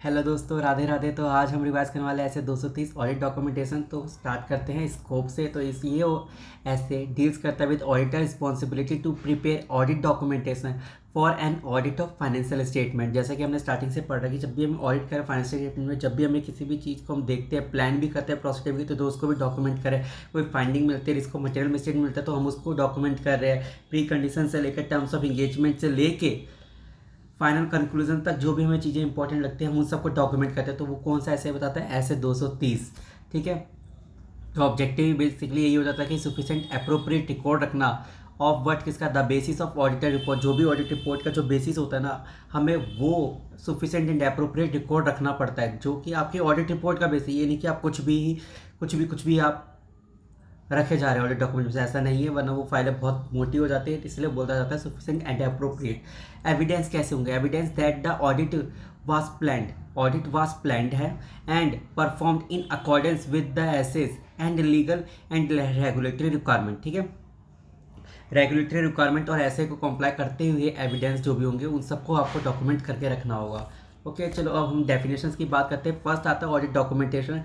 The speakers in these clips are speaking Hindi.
हेलो दोस्तों, राधे राधे। तो आज हम रिवाइज करने वाले ऐसे 230 ऑडिट डॉक्यूमेंटेशन। तो स्टार्ट करते हैं स्कोप से। तो इस ये ऐसे डील्स करता है with auditor responsibility to prepare audit documentation for an audit of financial statement. जैसा कि हमने स्टार्टिंग से पढ़ा कि जब भी हम ऑडिट करें फाइनेंशियल स्टेटमेंट में, जब भी हमें किसी भी चीज़ को हम देखते हैं, प्लान भी करते हैं प्रोसीजर भी, तो उसको भी डॉक्यूमेंट करें। कोई फाइंडिंग मिलती है, इसको मटेरियल मिस्टेक मिलता है, तो हम उसको डॉक्यूमेंट कर रहे हैं। प्री कंडीशन से लेकर टर्म्स ऑफ इंगेजमेंट से लेके फाइनल कंक्लूजन तक जो भी हमें चीज़ें इंपॉर्टेंट लगती हैं हम उन सबको डॉक्यूमेंट करते हैं। तो वो कौन सा ऐसे बताता है, ऐसे 230। ठीक है। तो ऑब्जेक्टिव बेसिकली यही हो जाता है कि सफिशिएंट अप्रोप्रिएट रिकॉर्ड रखना ऑफ व्हाट किसका the basis of auditor report. जो भी ऑडिट रिपोर्ट का जो बेसिस होता है ना, हमें वो सफिशिएंट एंड अप्रोप्रिएट रिकॉर्ड रखना पड़ता है, जो कि आपकी ऑडिट रिपोर्ट का बेसिस। ये नहीं कि आप कुछ भी आप रखे जा रहे हैं ऑडिट डॉक्यूमेंट में, ऐसा नहीं है, वरना वो फाइलें बहुत मोटी हो जाती है। इसलिए बोला जाता है सफिशिएंट एंड अप्रोप्रिएट। एविडेंस कैसे होंगे? Evidence that the audit was planned है and performed in accordance with the SAs and legal and regulatory requirement. ठीक है। रेगुलेटरी रिक्वायरमेंट और ऐसे को कंप्लाई करते हुए एविडेंस जो भी होंगे उन सबको आपको डॉक्यूमेंट करके रखना होगा। ओके, चलो अब हम डेफिनेशंस की बात करते हैं। फर्स्ट आता है ऑडिट डॉक्यूमेंटेशन।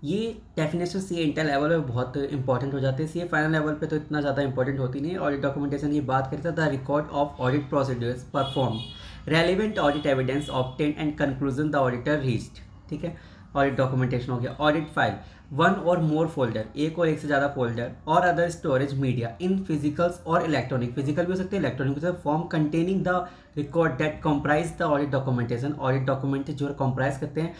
ये डेफिनेशन सी इंटर लेवल पे बहुत इंपॉर्टेंट हो जाते हैं, सी फाइनल लेवल पे तो इतना ज़्यादा इंपॉर्टेंट होती नहीं है। ऑडिट डॉक्यूमेंटेशन की बात करते हैं, the record of audit procedures perform relevant audit evidence obtain and conclusion the auditor reached. ठीक है। ऑडिट डॉक्यूमेंटेशन हो गया। ऑडिट फाइल वन और मोर फोल्डर, एक और एक से ज़्यादा फोल्डर और अदर स्टोरेज मीडिया इन फिजिकल्स और इलेक्ट्रॉनिक, फिजिकल भी हो सकते हैं इलेक्ट्रॉनिक भी हो सकते हैं, form containing the record that comprise the audit documentation. Audit document जो कंप्राइज करते हैं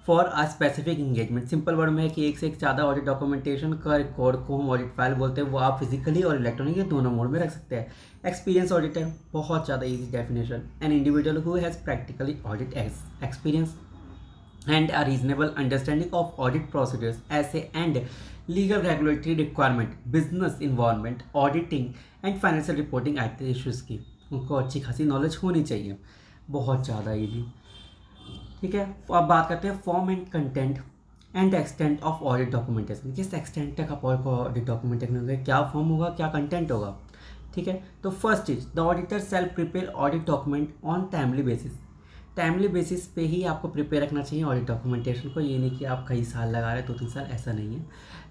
for a specific engagement. Simple word में है कि एक से एक ज़्यादा ऑडिट डॉक्यूमेंटेशन का रिकॉर्ड को हम ऑडिट फाइल बोलते हैं। वो आप फिजिकली और इलेक्ट्रॉनिक दोनों मोड में रख सकते हैं। एक्सपीरियंस ऑडिटर, बहुत ज़्यादा easy definition, an individual who has practically audit experience and a reasonable understanding of audit procedures ऐसे and legal regulatory requirement, business involvement, auditing and financial reporting act issues की उनको अच्छी खासी नॉलेज होनी चाहिए, बहुत ज़्यादा इजी। ठीक है। अब बात करते हैं form and content and extent of audit documentation. किस एक्सटेंट तक आप ऑडिट डॉक्यूमेंटेशन होगा, क्या फॉर्म होगा, क्या कंटेंट होगा। ठीक है। तो first is the auditor shall prepare audit document on timely basis. Timely basis पे ही आपको प्रिपेयर रखना चाहिए ऑडिट डॉक्यूमेंटेशन को। ये नहीं कि आप कई साल लगा रहे हैं, 2-3 साल, ऐसा नहीं है।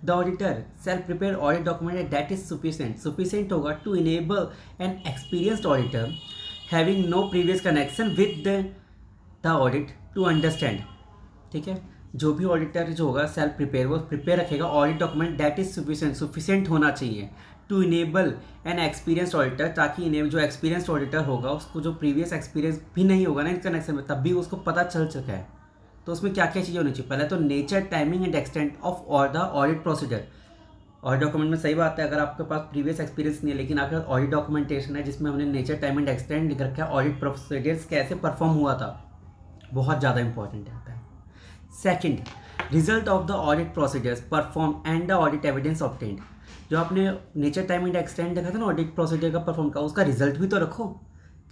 The auditor self prepare audit document that is sufficient होगा to enable an experienced auditor having no previous connection with the audit to understand. ठीक है। जो भी ऑडिटर जो होगा सेल्फ प्रिपेयर, वो प्रिपेयर रखेगा audit document that is sufficient होना चाहिए to enable an experienced auditor, ताकि जो एक्सपीरियंस्ड ऑडिटर होगा उसको जो प्रीवियस एक्सपीरियंस भी नहीं होगा ना इन कनेक्शन में, तब भी उसको पता चल चुका है। तो उसमें क्या क्या चीज़ें होनी चाहिए? पहले तो nature, timing and extent of और the audit procedure. Audit document में सही बात है, अगर आपके पास प्रीवियस एक्सपीरियंस नहीं है लेकिन आपके पास ऑडिट डॉक्यूमेंटेशन है जिसमें हमने नेचर, टाइम एंड एक्सटेंट लिख रखा है, ऑडिट प्रोसीजर्स कैसे परफॉर्म हुआ था, बहुत ज़्यादा इंपॉर्टेंट होता है। Second, result of the audit procedures perform and the audit evidence obtained. जो आपने नेचर, टाइम एंड एक्सटेंट देखा था ना ऑडिट प्रोसीजर का परफॉर्म का, उसका रिजल्ट भी तो रखो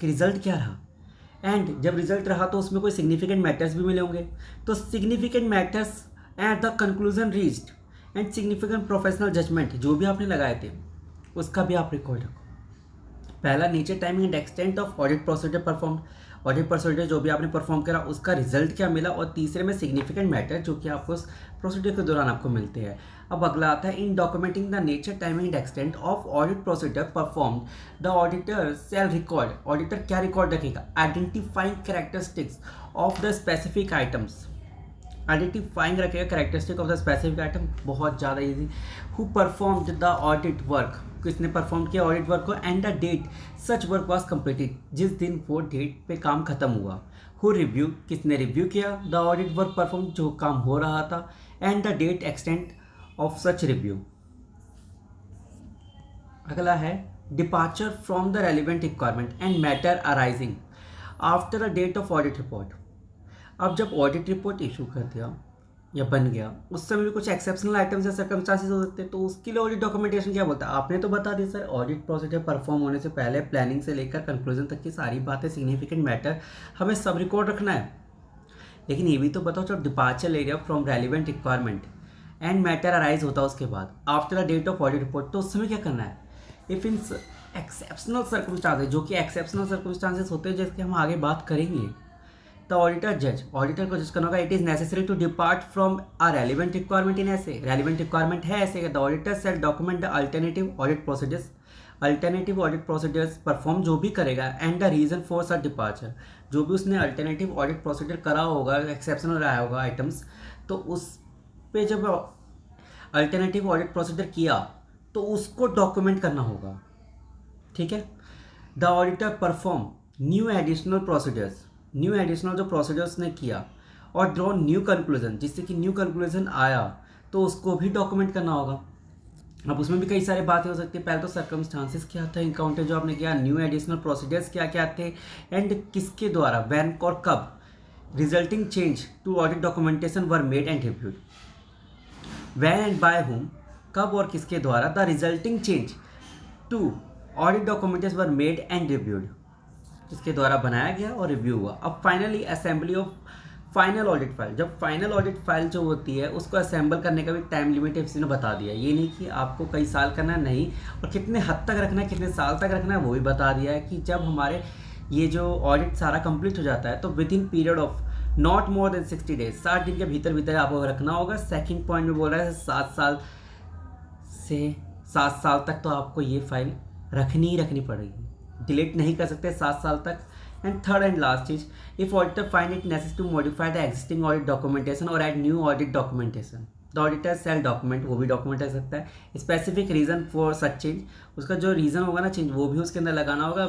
कि रिजल्ट क्या रहा। एंड जब रिजल्ट रहा तो उसमें कोई सिग्निफिकेंट मैटर्स भी मिले होंगे, तो significant matters at the conclusion reached and significant professional judgement जो भी आपने लगाए थे उसका भी आप रिकॉर्ड रखो। पहला nature, timing and extent of audit procedure perform, audit procedure जो भी आपने परफॉर्म करा उसका रिजल्ट क्या मिला, और तीसरे में सिग्निफिकेंट मैटर जो कि आपको उस प्रोसीजर के दौरान आपको मिलते हैं। अब अगला आता है in documenting the nature, timing and extent of audit procedure perform the auditor shall record. Auditor क्या रिकॉर्ड रखेगा? Identifying characteristics of the specific items, identifying रखेगा characteristic of the specific item, बहुत ज़्यादा easy. Who performed the audit work, किसने परफॉर्म किया ऑडिट वर्क को, and the date such work was completed, जिस दिन वो डेट पे काम खत्म हुआ। हु रिव्यू, किसने रिव्यू किया द ऑडिट वर्क परफॉर्म, जो काम हो रहा था, and the date extent of such review. अगला है departure from the relevant requirement and matter arising after the date of audit report. अब जब ऑडिट रिपोर्ट इशू कर दिया या बन गया, उस समय भी कुछ एक्सेप्शनल आइटम्स या सर्कमस्टांसेस हो सकते हैं, तो उसके लिए ऑडिट डॉक्यूमेंटेशन क्या बोलता है? आपने तो बता दिया सर, ऑडिट प्रोसीजर परफॉर्म होने से पहले प्लानिंग से लेकर कंक्लूजन तक की सारी बातें, सिग्निफिकेंट मैटर हमें सब रिकॉर्ड रखना है। लेकिन ये भी तो बताओ, जब डिपार्चर ले रहा from relevant requirement and matter arise होता है उसके बाद after the date of audit report, तो उस समय क्या करना है? इफ इन एक्सेप्शनल सर्कमस्टांसेस, जो कि एक्सेप्शनल सर्कमस्टांसेस होते हैं जिसकी हम आगे बात करेंगे, द ऑडिटर जज, ऑडिटर को जज करना होगा, it is necessary to depart from a relevant requirement in ऐसे, रेलिवेंट रिक्वायरमेंट है ऐसे, the auditor shall document the alternative audit procedures, alternative audit procedures perform जो भी करेगा, and the reason for such departure, जो भी उसने अल्टरनेटिव ऑडिट प्रोसीजर करा होगा, एक्सेप्शनल आया होगा आइटम्स, तो उस पे जब अल्टरनेटिव ऑडिट प्रोसीजर किया तो उसको डॉक्यूमेंट करना होगा, ठीक है। The auditor perform new additional procedures, new additional जो प्रोसीजर्स ने किया, और ड्रॉ न्यू कंक्लूजन, जिससे कि न्यू कंक्लूजन आया तो उसको भी डॉक्यूमेंट करना होगा। अब उसमें भी कई सारी बातें हो सकती है। पहले तो सर्कमस्टांसिस क्या था, इनकाउंटर जो आपने किया, न्यू एडिशनल प्रोसीजर्स क्या क्या थे, एंड किसके द्वारा, व्हेन और कब, resulting change to audit documentation were made and reviewed, when and by whom, कब और किसके द्वारा, the resulting change to audit documentation were made and reviewed, इसके द्वारा बनाया गया और रिव्यू हुआ। अब finally assembly of final audit file, जब फाइनल ऑडिट फाइल जो होती है उसको असेंबल करने का भी टाइम लिमिट इसने बता दिया, ये नहीं कि आपको कई साल करना है, नहीं, और कितने हद तक रखना है, कितने साल तक रखना है वो भी बता दिया है, कि जब हमारे ये जो ऑडिट सारा कंप्लीट हो जाता है तो with in period of not more than 60 days, 60 दिन के भीतर भीतर आपको रखना होगा। सेकेंड पॉइंट में बोल रहा है 7 साल से 7 साल तक तो आपको ये फाइल रखनी ही रखनी पड़ेगी, डिलीट नहीं कर सकते 7 साल तक। एंड थर्ड एंड लास्ट चीज, if auditor find it necessary to modify the existing audit documentation और add new audit documentation, the auditor shall document, वो भी डॉक्यूमेंट कर सकता है। Specific reason for such change, उसका जो रीज़न होगा ना चेंज, वो भी उसके अंदर लगाना होगा,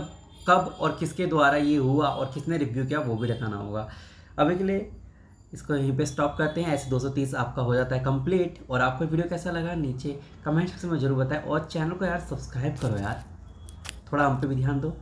कब और किसके द्वारा ये हुआ और किसने रिव्यू किया वो भी लगाना होगा। अभी के लिए इसको यहीं पे स्टॉप करते हैं, ऐसे 230 आपका हो जाता है कंप्लीट। और आपको वीडियो कैसा लगा नीचे कमेंट सेक्शन में जरूर बताएं, और चैनल को यार सब्सक्राइब करो यार, थोड़ा हम पे भी ध्यान दो।